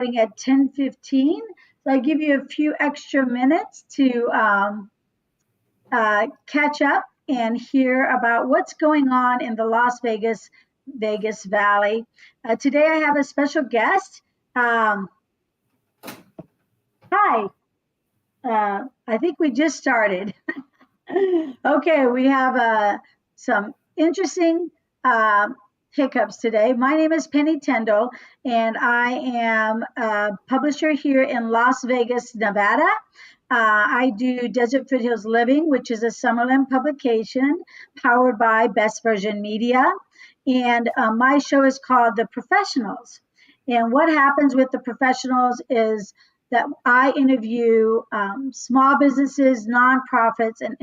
at 10:15. So I give you a few extra minutes to catch up and hear about what's going on in the Vegas Valley. Today I have a special guest. Hi. I think we just started. Okay, we have some interesting hiccups today. My name is Penny Tyndall, and I am a publisher here in Las Vegas, Nevada. I do Desert Foothills Living, which is a Summerlin publication powered by Best Version Media. And my show is called The Professionals. And what happens with The Professionals is that I interview small businesses, nonprofits, and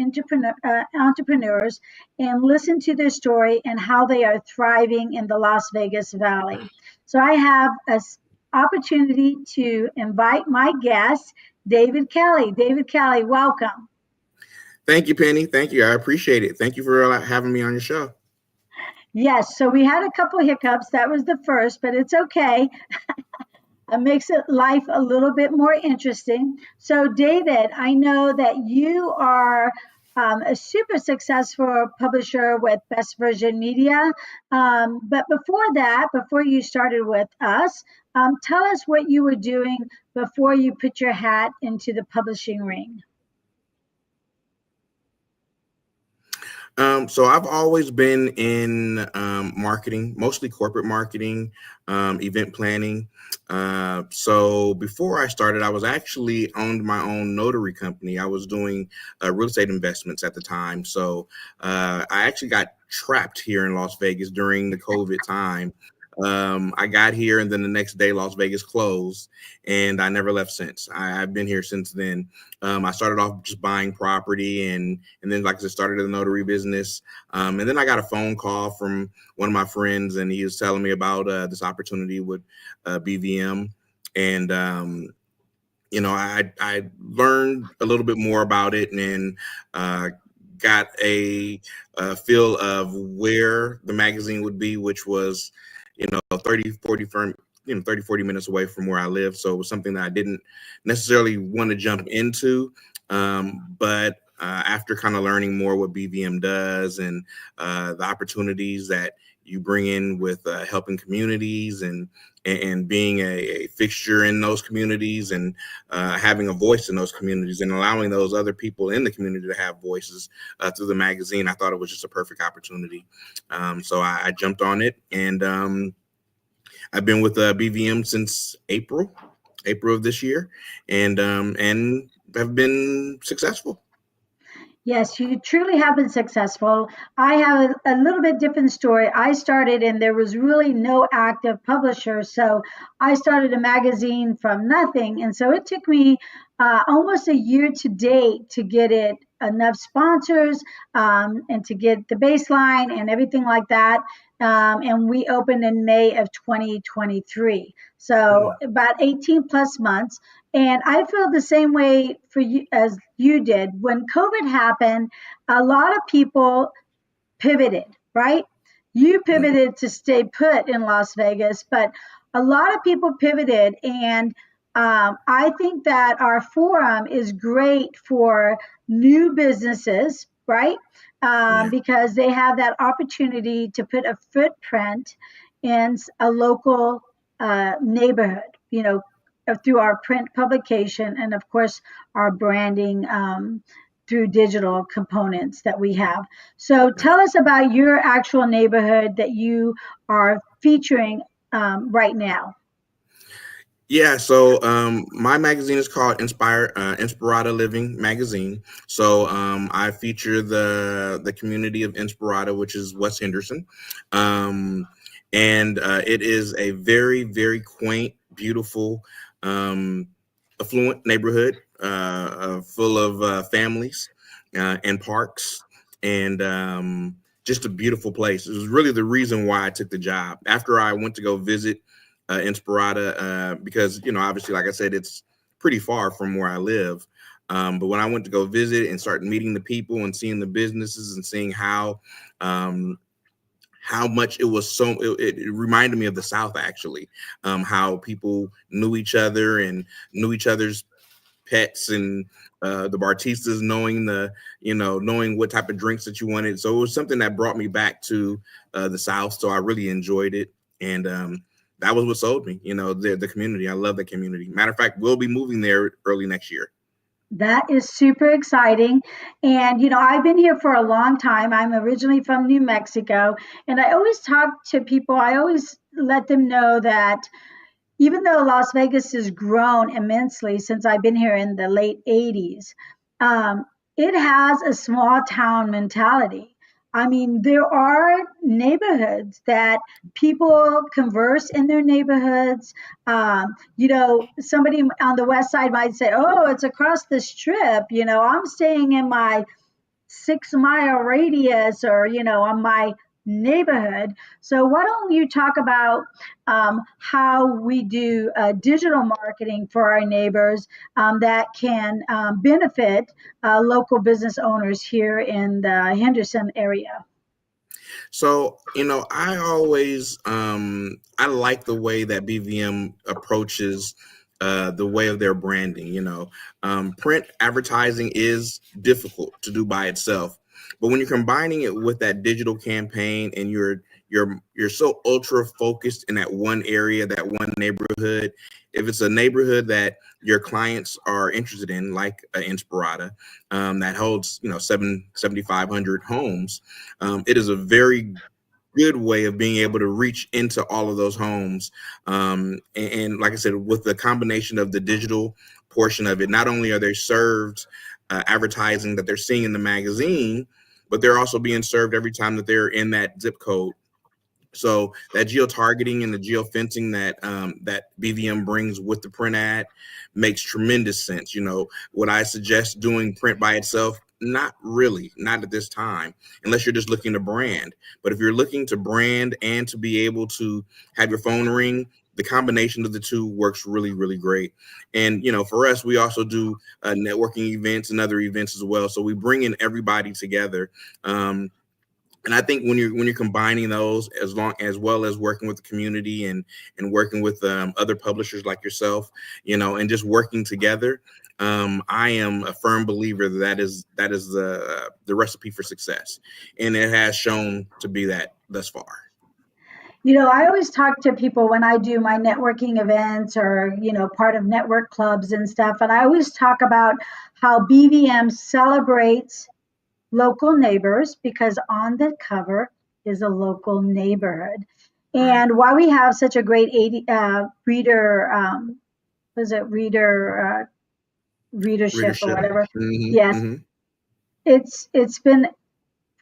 entrepreneurs and listen to their story and how they are thriving in the Las Vegas Valley. So I have an opportunity to invite my guest, David Kelly. David Kelly, welcome. Thank you, Penny. Thank you. I appreciate it. Thank you for having me on your show. Yes, so we had a couple hiccups. That was the first, but it's okay. It makes life a little bit more interesting. So, David, I know that you are a super successful publisher with Best Version Media. But before that, before you started with us, tell us what you were doing before you put your hat into the publishing ring. So I've always been in marketing, mostly corporate marketing, event planning. So before I started, I was actually owned my own notary company. I was doing real estate investments at the time. So I actually got trapped here in Las Vegas during the COVID time. I got here and then the next day Las Vegas closed and I never left since. I've been here since then. I started off just buying property and then like I said, started a notary business. And then I got a phone call from one of my friends and he was telling me about this opportunity with BVM. And I learned a little bit more about it and got a feel of where the magazine would be, which was 30, 40 minutes away from where I live. So it was something that I didn't necessarily want to jump into. But after kind of learning more what BVM does and the opportunities that you bring in with helping communities and being a fixture in those communities and having a voice in those communities and allowing those other people in the community to have voices through the magazine, I thought it was just a perfect opportunity. So I jumped on it and I've been with BVM since April of this year and have been successful. Yes, you truly have been successful. I have a little bit different story. I started and there was really no active publisher. So I started a magazine from nothing. And so it took me almost a year to date to get it enough sponsors and to get the baseline and everything like that. And we opened in May of 2023. So about 18 plus months. And I feel the same way for you as you did. When COVID happened, a lot of people pivoted, right? You pivoted to stay put in Las Vegas, but a lot of people pivoted. And I think that our forum is great for new businesses, right? Because they have that opportunity to put a footprint in a local neighborhood, through our print publication and of course our branding through digital components that we have. So tell us about your actual neighborhood that you are featuring right now. Yeah, so my magazine is called Inspirata Living Magazine. So I feature the community of Inspirata, which is West Henderson. And it is a very, very quaint, beautiful, affluent neighborhood full of families and parks and just a beautiful place. It was really the reason why I took the job. After I went to go visit Inspirata, because, obviously, like I said, it's pretty far from where I live. But when I went to go visit and start meeting the people and seeing the businesses and seeing how how much it was it reminded me of the South, actually. How people knew each other and knew each other's pets, and the bartistas knowing knowing what type of drinks that you wanted. So it was something that brought me back to the South. So I really enjoyed it. And that was what sold me, the community. I love the community. Matter of fact, we'll be moving there early next year. That is super exciting. And, I've been here for a long time. I'm originally from New Mexico. And I always talk to people, I always let them know that even though Las Vegas has grown immensely since I've been here in the late 80s, it has a small town mentality. I mean, there are neighborhoods that people converse in their neighborhoods. Somebody on the west side might say, oh, it's across the strip. I'm staying in my 6 mile radius, or, on my neighborhood. So why don't you talk about how we do digital marketing for our neighbors that can benefit local business owners here in the Henderson area? So, I always I like the way that BVM approaches the way of their branding. Print advertising is difficult to do by itself, but when you're combining it with that digital campaign, and you're so ultra focused in that one area, that one neighborhood. If it's a neighborhood that your clients are interested in, like Inspirada, that holds 7,500 homes, it is a very good way of being able to reach into all of those homes. And like I said, with the combination of the digital portion of it, not only are they served advertising that they're seeing in the magazine, but they're also being served every time that they're in that zip code. So that geo-targeting and the geo-fencing that BVM brings with the print ad makes tremendous sense. Would I suggest doing print by itself? Not really, not at this time, unless you're just looking to brand. But if you're looking to brand and to be able to have your phone ring, the combination of the two works really, really great. And, for us, we also do networking events and other events as well. So we bring in everybody together. And I think when you're combining those, as well as working with the community and working with other publishers like yourself, and just working together, I am a firm believer that is the recipe for success, and it has shown to be that thus far. I always talk to people when I do my networking events, or, part of network clubs and stuff. And I always talk about how BVM celebrates local neighbors, because on the cover is a local neighborhood. And why we have such a great reader, was it reader readership or whatever? Mm-hmm, yes, mm-hmm. It's been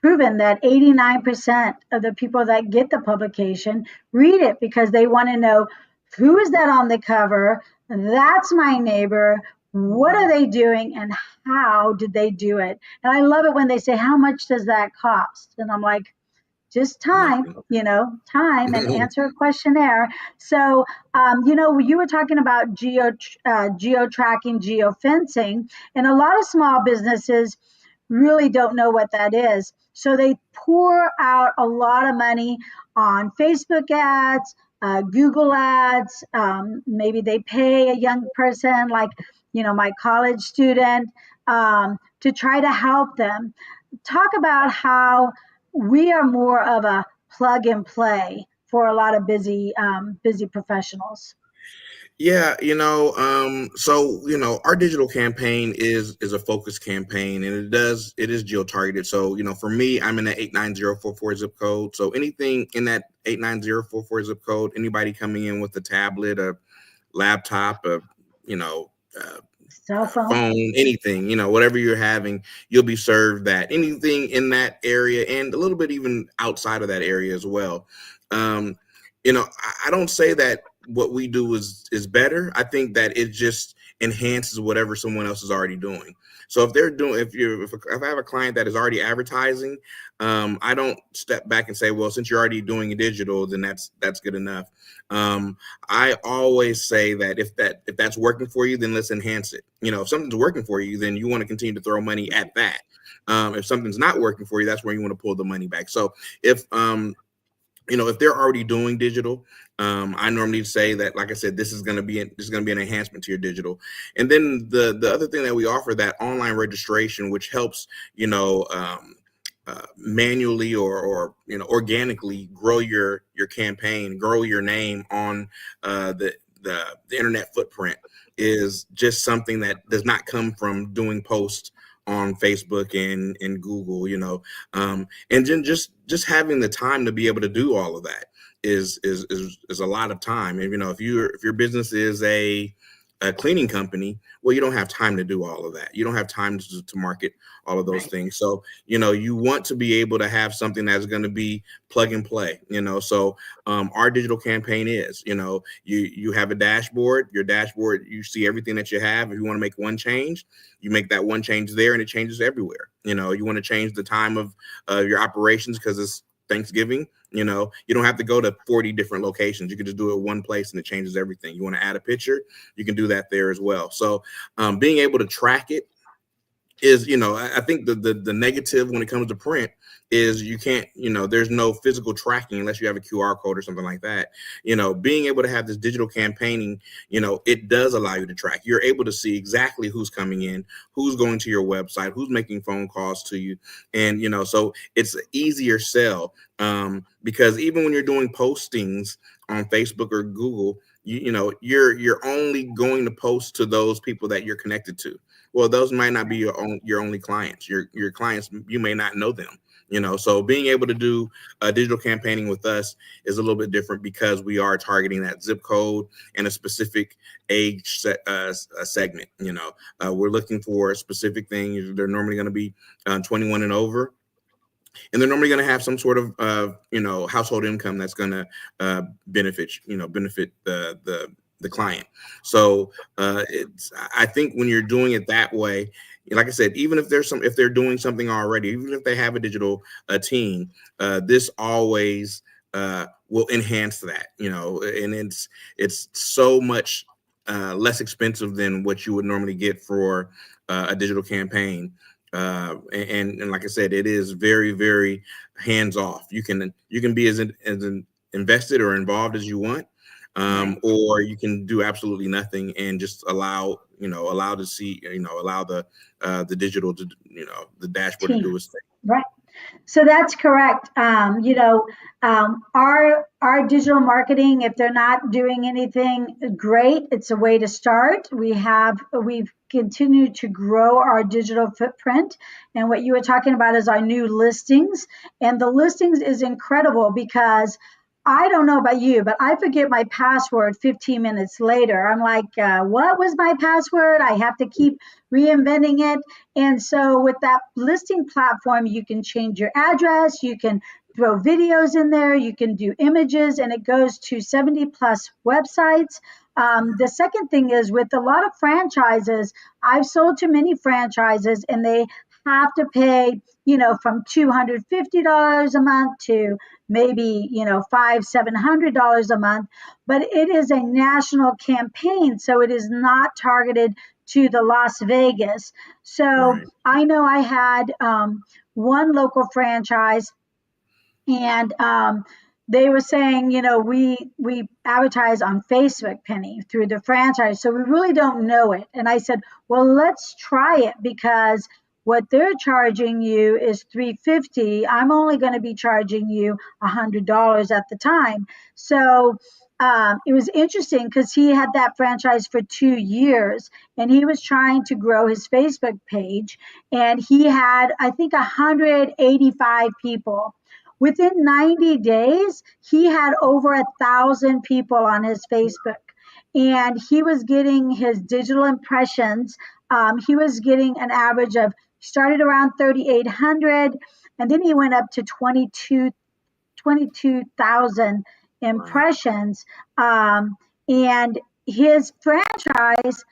proven that 89% of the people that get the publication read it, because they want to know, who is that on the cover? That's my neighbor. What are they doing, and how did they do it? And I love it when they say, how much does that cost? And I'm like, just time, time, and answer a questionnaire. So, you were talking about geo tracking, geo fencing, and a lot of small businesses really don't know what that is. So they pour out a lot of money on Facebook ads, Google ads. Maybe they pay a young person like, my college student, to try to help them. Talk about how we are more of a plug and play for a lot of busy professionals. Yeah, so our digital campaign is a focused campaign, and it is geo targeted. So for me, I'm in the 89044 zip code. So anything in that 89044 zip code, anybody coming in with a tablet, a laptop, Cell phone, anything, whatever you're having, you'll be served that. Anything in that area, and a little bit even outside of that area as well. I don't say that what we do is better. I think that it just enhances whatever someone else is already doing. So if I have a client that is already advertising, I don't step back and say, well, since you're already doing a digital, then that's good enough. I always say that if that's working for you, then let's enhance it. If something's working for you, then you want to continue to throw money at that. If something's not working for you, that's where you want to pull the money back. So if if they're already doing digital, I normally say that, like I said, this is going to be an enhancement to your digital. And then the other thing that we offer, that online registration, which helps manually or organically grow your campaign, grow your name on the internet footprint, is just something that does not come from doing posts on Facebook and Google, and then just having the time to be able to do all of that is a lot of time. And if your business is a cleaning company, well, you don't have time to do all of that. You don't have time to market all of those Right. things. So you want to be able to have something that's going to be plug and play. So our digital campaign is, you have a dashboard. Your dashboard, you see everything that you have. If you want to make one change, you make that one change there, and it changes everywhere. You want to change the time of your operations because it's Thanksgiving. You don't have to go to 40 different locations. You can just do it one place and it changes everything. You want to add a picture, you can do that there as well. So being able to track it is, I think the negative when it comes to print is you can't, there's no physical tracking unless you have a QR code or something like that. Being able to have this digital campaigning, it does allow you to track. You're able to see exactly who's coming in, who's going to your website, who's making phone calls to you. And, so it's an easier sell because even when you're doing postings on Facebook or Google, you're only going to post to those people that you're connected to. Well, those might not be your only clients. Your clients, you may not know them. So being able to do digital campaigning with us is a little bit different because we are targeting that zip code and a specific age segment. We're looking for a specific thing. They're normally going to be 21 and over. And they're normally going to have some sort of, household income that's going to benefit the client. So I think when you're doing it that way, like I said, even if they're doing something already, even if they have a digital team, this always will enhance that, and it's so much less expensive than what you would normally get for a digital campaign. And like I said, it is very, very hands off. You can be as invested or involved as you want, or you can do absolutely nothing and just allow to see, allow the digital to, the dashboard to Team. do its thing. Right. So that's correct. Our digital marketing, if they're not doing anything great, it's a way to start. We've continued to grow our digital footprint, and what you were talking about is our new listings. And the listings is incredible because I don't know about you, but I forget my password 15 minutes later. I'm like, what was my password? I have to keep reinventing it. And so with that listing platform, you can change your address, you can throw videos in there, you can do images, and it goes to 70 plus websites. The second thing is with a lot of franchises, I've sold to many franchises and they have to pay, from $250 a month to maybe, $500-700 a month, but it is a national campaign. So it is not targeted to the Las Vegas. So Right. I know I had one local franchise, and they were saying, we advertise on Facebook, Penny, through the franchise, so we really don't know it. And I said, well, let's try it because what they're charging you is $350. I'm only going to be charging you $100 at the time. So it was interesting because he had that franchise for 2 years and he was trying to grow his Facebook page, and he had, I think, 185 people. Within 90 days, he had over 1,000 people on his Facebook, and he was getting his digital impressions. He was getting an average of, started around 3,800, and then he went up to 22,000 Wow. impressions. And his franchise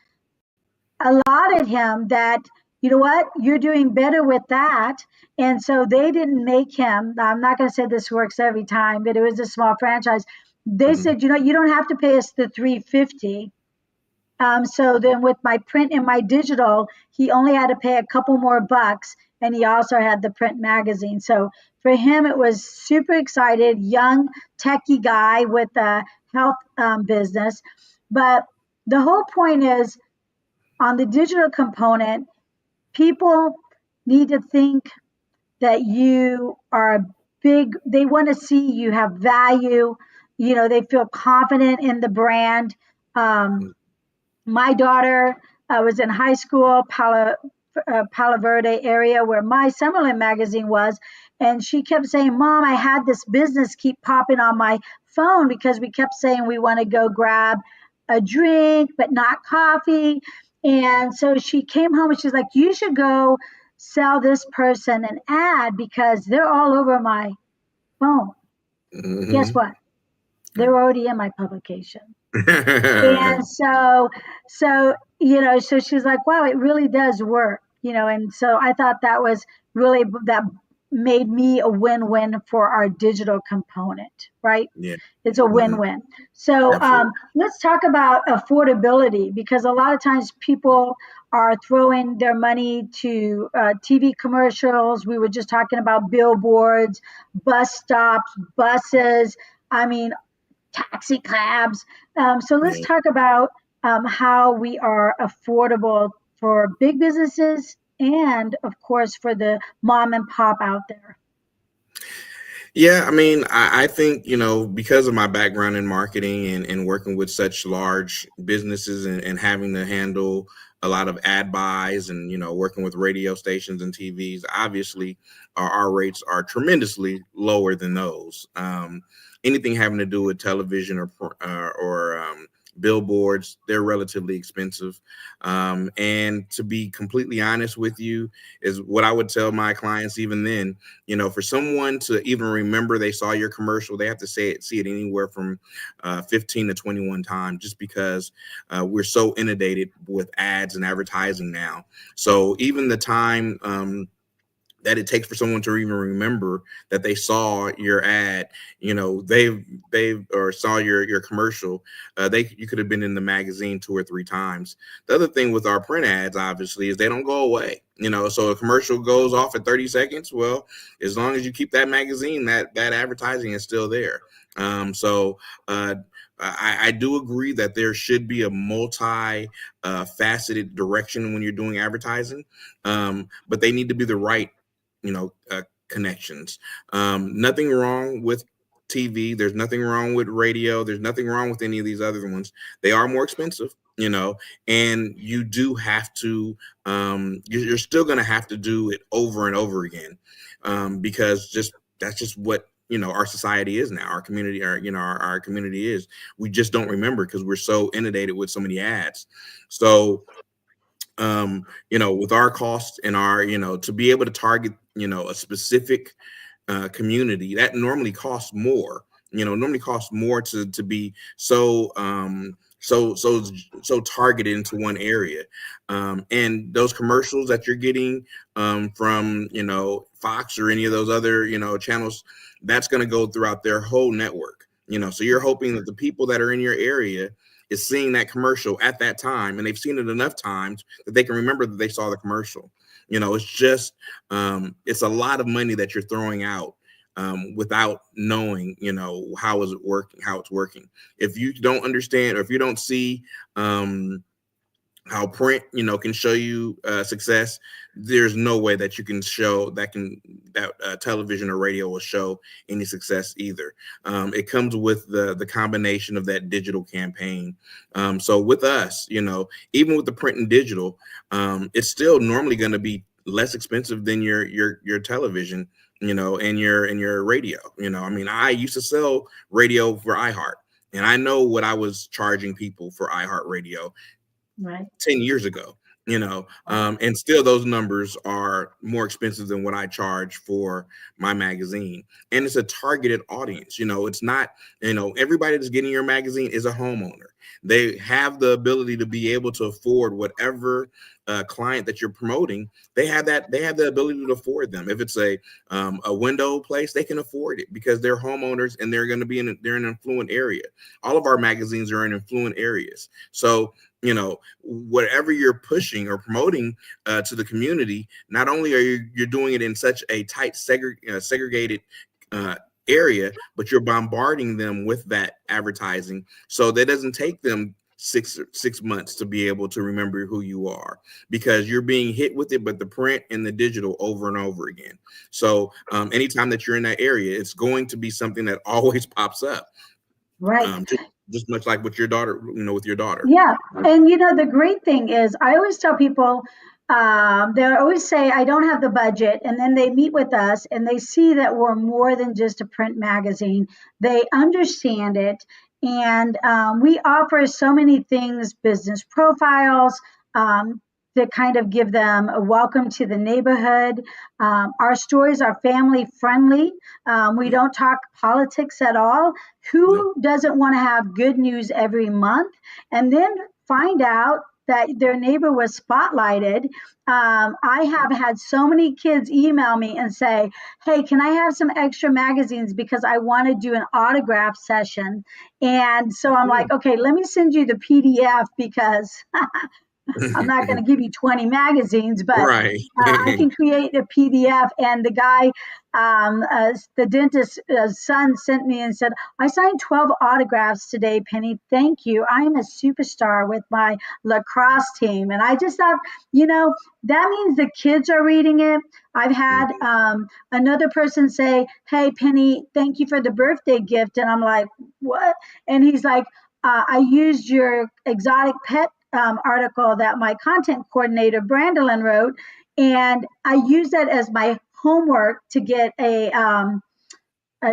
allotted him that, you know what, you're doing better with that. And so they didn't make him, I'm not going to say this works every time, but it was a small franchise. They Mhm. said, you don't have to pay us the 350. So then with my print and my digital, he only had to pay a couple more bucks, and he also had the print magazine. So for him, it was super excited, young techie guy with a health business. But the whole point is on the digital component, people need to think that you are a big, they want to see you have value. They feel confident in the brand. My daughter was in high school, Palo Verde area where my Summerlin magazine was. And she kept saying, Mom, I had this business keep popping on my phone because we kept saying we want to go grab a drink, but not coffee. And so she came home and she's like, you should go sell this person an ad because they're all over my phone. Guess what? They're already in my publication. And so she's like, wow, it really does work, and so I thought that was really, that made me a win-win for our digital component, right? Yeah. It's a win-win. So let's talk about affordability, because a lot of times people are throwing their money to TV commercials. We were just talking about billboards, bus stops, buses. I mean, taxi cabs. So let's talk about how we are affordable for big businesses and, of course, for the mom and pop out there. Yeah, I mean, I think, because of my background in marketing and working with such large businesses and having to handle a lot of ad buys and, working with radio stations and TVs, obviously our rates are tremendously lower than those. Anything having to do with television or billboards, they're relatively expensive. And to be completely honest with you, is what I would tell my clients even then, for someone to even remember they saw your commercial, they have to see it anywhere from 15 to 21 times, just because we're so inundated with ads and advertising now. So even the time that it takes for someone to even remember that they saw your ad, they've or saw your commercial, you could have been in the magazine 2 or 3 times. The other thing with our print ads, obviously, is they don't go away. So a commercial goes off at 30 seconds. Well, as long as you keep that magazine, that advertising is still there. I do agree that there should be a multi-faceted direction when you're doing advertising, but they need to be the right connections. Nothing wrong with TV. There's nothing wrong with radio. There's nothing wrong with any of these other ones. They are more expensive, and you do have to, you're still going to have to do it over and over again, because that's just what, our society is now. Our community, our community is. We just don't remember because we're so inundated with so many ads. So, with our costs and our, to be able to target, a specific community that normally costs more, to be so targeted into one area. And those commercials that you're getting from, Fox or any of those other, channels, that's going to go throughout their whole network. So you're hoping that the people that are in your area is seeing that commercial at that time, and they've seen it enough times that they can remember that they saw the commercial. It's just it's a lot of money that you're throwing out without knowing, how is it working, how it's working. If you don't understand, or if you don't see how print, can show you success, there's no way that you can show that television or radio will show any success either. It comes with the combination of that digital campaign. So with us, even with the print and digital, it's still normally going to be less expensive than your television, and your radio. I mean, I used to sell radio for iHeart, and I know what I was charging people for iHeart Radio right 10 years ago, and still those numbers are more expensive than what I charge for my magazine. And it's a targeted audience. It's not, everybody that's getting your magazine is a homeowner. They have the ability to be able to afford whatever client that you're promoting. They have the ability to afford them. If it's a window place, they can afford it because they're homeowners and they're going to be they're in an affluent area. All of our magazines are in affluent areas. So whatever you're pushing or promoting to the community, not only are you're doing it in such a tight segregated area, but you're bombarding them with that advertising, so that doesn't take them six months to be able to remember who you are, because you're being hit with it, but the print and the digital over and over again. So anytime that you're in that area, it's going to be something that always pops up. Right. Just much like with your daughter, with your daughter. Yeah. And the great thing is, I always tell people, they always say, I don't have the budget. And then they meet with us and they see that we're more than just a print magazine. They understand it. And we offer so many things, business profiles, to kind of give them a welcome to the neighborhood. Our stories are family friendly. We don't talk politics at all. Who doesn't want to have good news every month and then find out that their neighbor was spotlighted? I have had so many kids email me and say, hey, can I have some extra magazines because I want to do an autograph session? And so I'm like, okay, let me send you the PDF because I'm not going to give you 20 magazines, but right. I can create a PDF. And the guy, the dentist's son sent me and said, I signed 12 autographs today, Penny. Thank you. I'm a superstar with my lacrosse team. And I just thought, that means the kids are reading it. I've had another person say, hey, Penny, thank you for the birthday gift. And I'm like, what? And he's like, I used your exotic pet article that my content coordinator, Brandolyn, wrote. And I used that as my homework to get a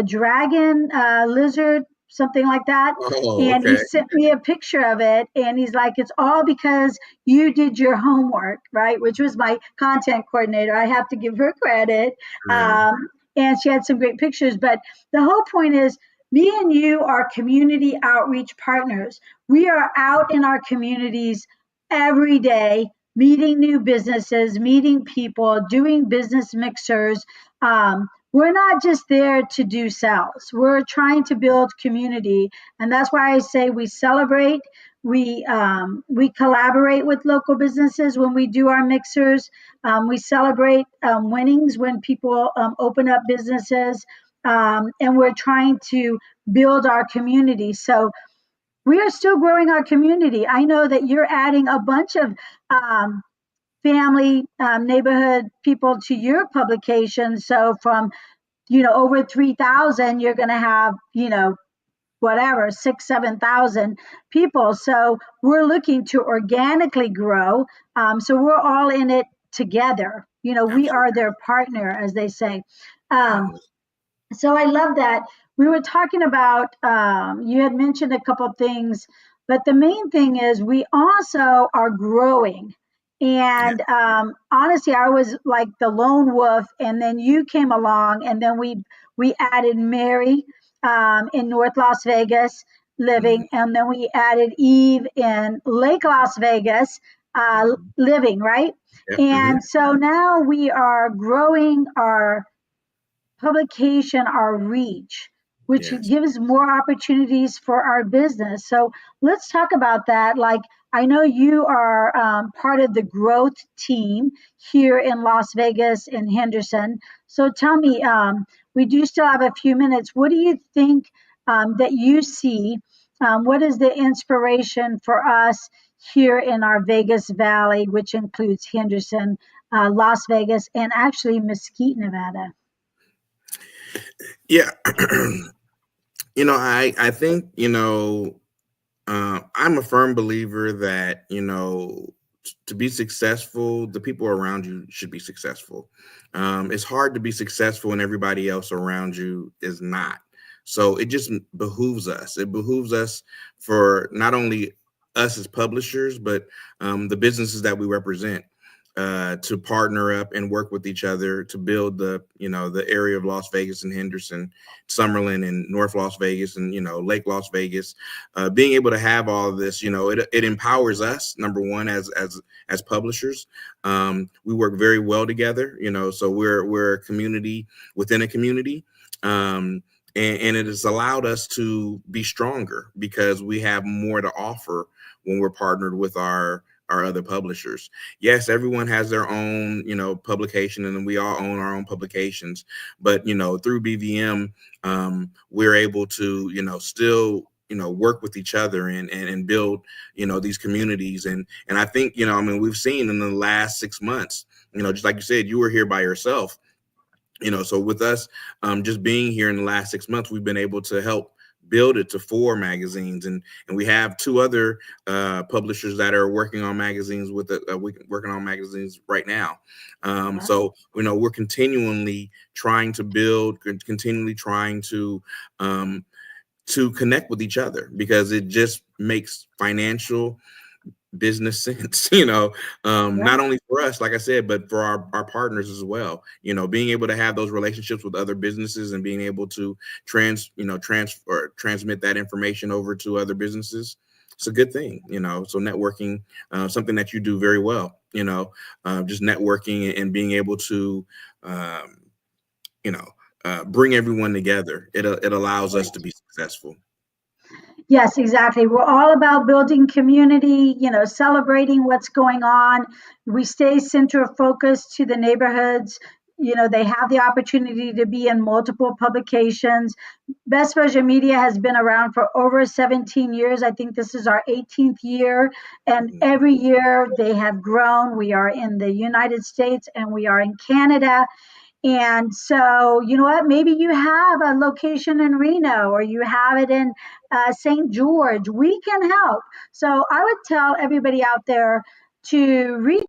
dragon lizard, something like that. Oh, and okay. He sent me a picture of it. And he's like, it's all because you did your homework, right? Which was my content coordinator. I have to give her credit. Yeah. And she had some great pictures. But the whole point is, me and you are community outreach partners. We are out in our communities every day, meeting new businesses, meeting people, doing business mixers. We're not just there to do sales. We're trying to build community. And that's why I say we celebrate. We collaborate with local businesses when we do our mixers. We celebrate winnings when people open up businesses. And we're trying to build our community. So we are still growing our community. I know that you're adding a bunch of family, neighborhood people to your publication. So from, over 3,000, you're going to have, whatever, 6, 7,000 people. So we're looking to organically grow. So we're all in it together. We are their partner, as they say. So I love that. We were talking about, you had mentioned a couple of things, but the main thing is we also are growing. And honestly, I was like the lone wolf, and then you came along, and then we added Mary in North Las Vegas living, and then we added Eve in Lake Las Vegas living, right? And so now we are growing our publication, our reach, which gives more opportunities for our business. So let's talk about that. Like, I know you are part of the growth team here in Las Vegas and Henderson. So tell me, we do still have a few minutes. What do you think that you see? What is the inspiration for us here in our Vegas Valley, which includes Henderson, Las Vegas, and actually Mesquite, Nevada? Yeah. I think, I'm a firm believer that, to be successful, the people around you should be successful. It's hard to be successful and everybody else around you is not. So it just behooves us. It behooves us for not only us as publishers, but the businesses that we represent. To partner up and work with each other to build the area of Las Vegas and Henderson, Summerlin and North Las Vegas and, Lake Las Vegas, being able to have all of this, it empowers us, number one, as publishers. We work very well together, so we're a community within a community. And it has allowed us to be stronger because we have more to offer when we're partnered with our other publishers. Yes, everyone has their own, publication, and we all own our own publications. But through BVM, we're able to, still, work with each other and build, these communities. And I think, we've seen in the last 6 months, just like you said, you were here by yourself. So with us, just being here in the last 6 months, we've been able to help build it to 4 magazines, and we have 2 other publishers that are working on magazines working on magazines right now. So we're continually trying to build, continually trying to connect with each other, because it just makes financial business sense, not only for us, like I said, but for our partners as well. Being able to have those relationships with other businesses and being able to transmit that information over to other businesses, it's a good thing. So networking, something that you do very well, just networking and being able to bring everyone together. It allows us to be successful. Yes, exactly. We're all about building community, celebrating what's going on. We stay center focused to the neighborhoods. They have the opportunity to be in multiple publications. Best Version Media has been around for over 17 years. I think this is our 18th year. And every year they have grown. We are in the United States and we are in Canada. And so, you know what? Maybe you have a location in Reno or you have it in St. George. We can help. So I would tell everybody out there to reach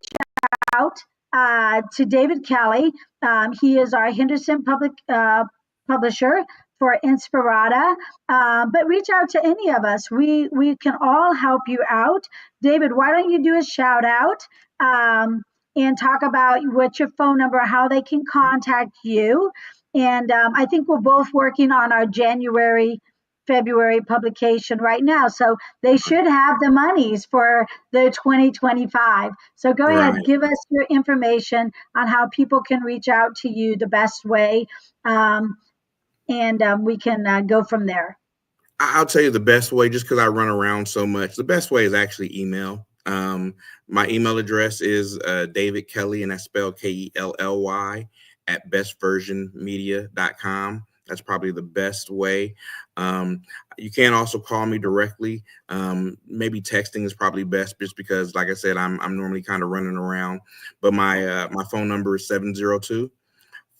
out to David Kelly. He is our Henderson publisher for Inspirata. But reach out to any of us. We can all help you out. David, why don't you do a shout out? And talk about what's your phone number, how they can contact you. And I think we're both working on our February publication right now. So they should have the monies for the 2025. So go ahead, give us your information on how people can reach out to you the best way. And we can go from there. I'll tell you the best way, just because I run around so much. The best way is actually email. My email address is David Kelly, and that's spelled Kelly at bestversionmedia.com. That's probably the best way. You can also call me directly. Maybe texting is probably best, just because, like I said, I'm normally kind of running around. But my phone number is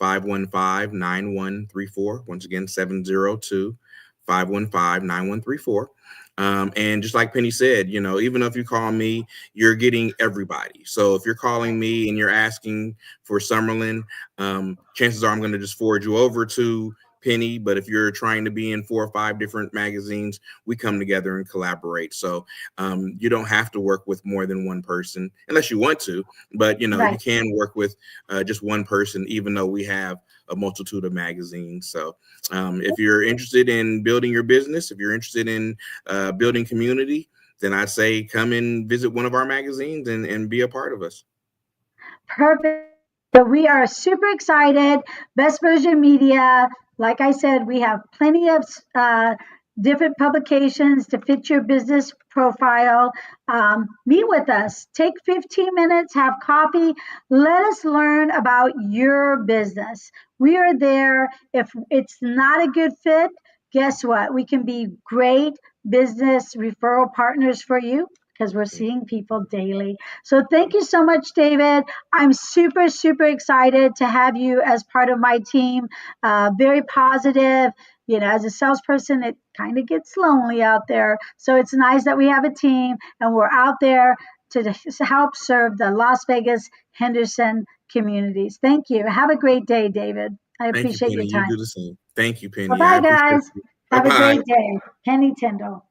702-515-9134. Once again, 702-515-9134. And just like Penny said, even if you call me, you're getting everybody. So if you're calling me and you're asking for Summerlin, chances are I'm going to just forward you over to Penny. But if you're trying to be in 4 or 5 different magazines, we come together and collaborate. So you don't have to work with more than one person unless you want to. But, you can work with just one person, even though we have a multitude of magazines. So if you're interested in building your business, if you're interested in building community, then I'd say come and visit one of our magazines and be a part of us. Perfect. So we are super excited. Best Version Media, like I said, we have plenty of different publications to fit your business profile. Meet with us. Take 15 minutes, have coffee. Let us learn about your business. We are there. If it's not a good fit, guess what? We can be great business referral partners for you, because we're seeing people daily. So thank you so much, David. I'm super, super excited to have you as part of my team. Very positive. As a salesperson, it kind of gets lonely out there. So it's nice that we have a team and we're out there to help serve the Las Vegas, Henderson communities. Thank you. Have a great day, David. I appreciate your time. You do the same. Thank you, Penny. Bye-bye, guys. Have a great day. Penny Tyndall.